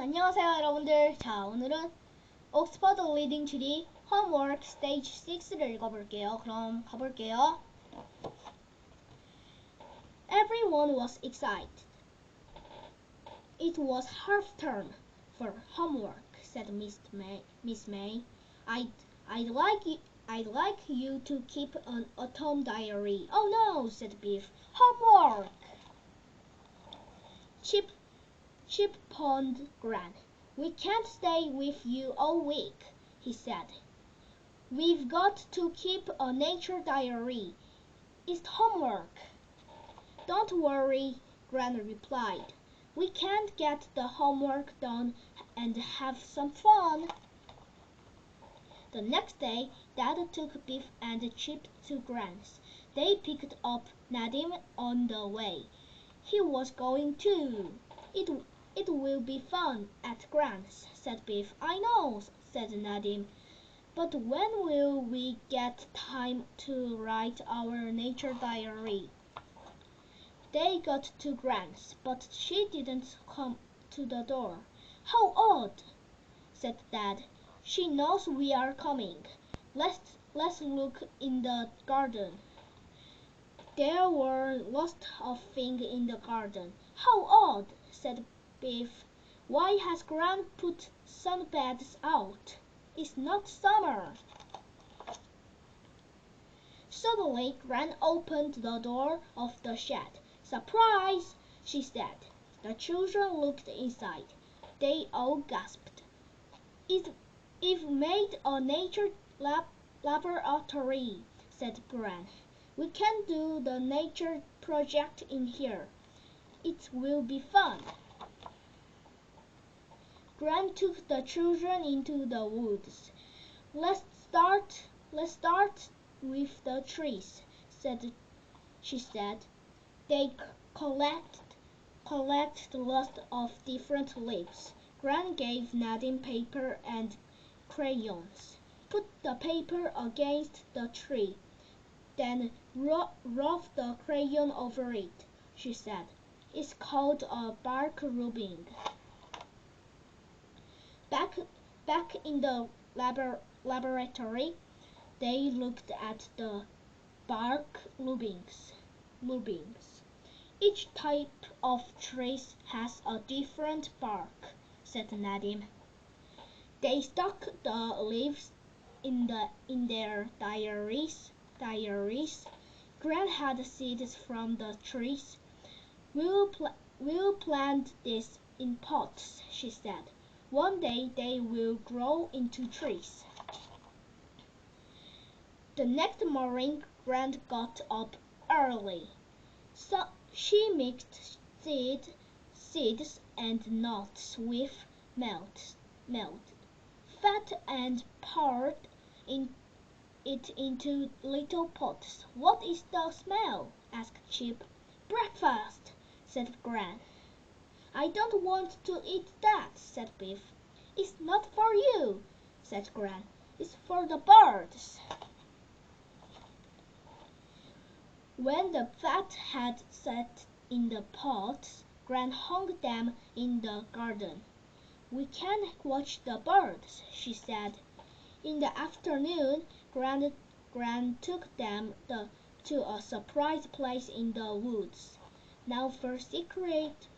안녕하세요 여러분들. 자, 오늘은 옥스퍼드 리딩 트리 홈워크 스테이지 6를 읽어볼게요. 그럼 가볼게요. Everyone was excited. It was half term for homework, said Miss May. I'd like you to keep an autumn diary. Oh no, said Biff. Homework! Chip pawned Gran. We can't stay with you all week, he said. We've got to keep a nature diary. It's homework. Don't worry, Gran replied. We can't get the homework done and have some fun. The next day, Dad took Biff and Chip to Gran's. They picked up Nadim on the way. He was going too. It will be fun at Gran's, said Biff. I know, said Nadim. But when will we get time to write our nature diary? They got to Gran's, but she didn't come to the door. How odd, said Dad. She knows we are coming. Let's look in the garden. There were lots of things in the garden. How odd, said Biff. Why has Gran put sunbeds out? It's not summer. Suddenly, Gran opened the door of the shed. Surprise, she said. The children looked inside. They all gasped. You've made a nature laboratory, said Gran. We can do the nature project in here. It will be fun. Gran took the children into the woods. Let's start with the trees, she said. They collect lots of different leaves. Gran gave Nadim paper and crayons. Put the paper against the tree, then rub the crayon over it, she said. It's called a bark rubbing. Back in the laboratory, they looked at the bark rubbings. Each type of tree has a different bark, said Nadim. They stuck the leaves in their diaries. Gran had seeds from the trees. We'll plant this in pots, she said. One day they will grow into trees. The next morning, Gran got up early. So she mixed seeds and nuts with milk, fat, and poured it into little pots. What is the smell? Asked Chip. Breakfast, said Gran. I don't want to eat that, said Biff. It's not for you, said Gran. It's for the birds. When the fat had set in the pots, Gran hung them in the garden. We can watch the birds, she said. In the afternoon, Gran took them to a surprise place in the woods. Now for a secret,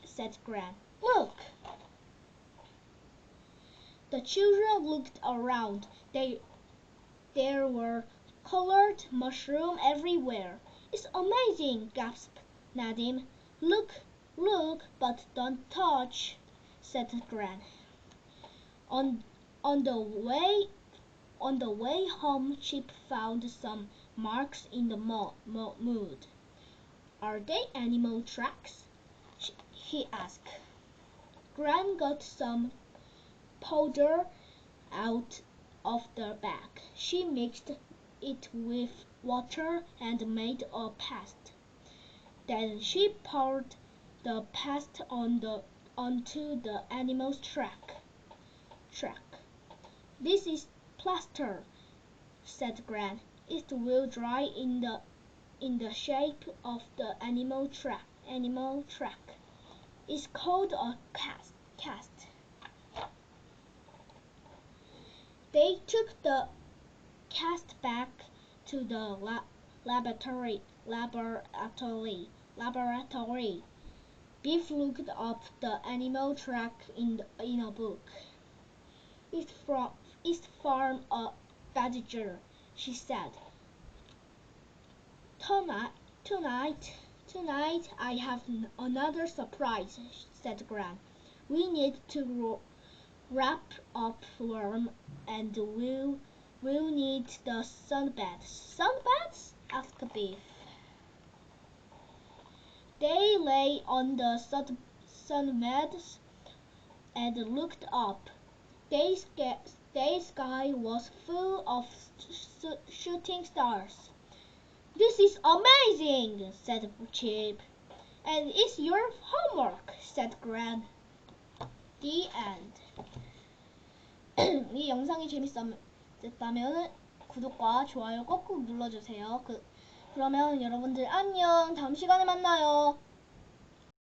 said Gran. Look! The children looked around. There were colored mushrooms everywhere. It's amazing, gasped Nadim. Look, but don't touch, said Gran. On the way home, Chip found some marks in the mud. Are they animal tracks? He asked. Gran got some powder out of the bag. She mixed it with water and made a paste. Then she poured the paste onto the animal's track. This is plaster, said Gran. It will dry in the shape of the animal track. It's called a cast. They took the cast back to the laboratory. Biff looked up the animal track in a book. It's from a badger, she said. Tonight, I have another surprise, said Gran. We need to wrap up Worm, and we'll need the sunbeds. Sunbeds? Asked Biff. They lay on the sunbeds and looked up. The sky was full of shooting stars. This is amazing, said Chip. And it's your homework, said Gran. The end. 이 영상이 재밌었다면 구독과 좋아요 꼭꼭 눌러주세요. 그러면 여러분들 안녕. 다음 시간에 만나요.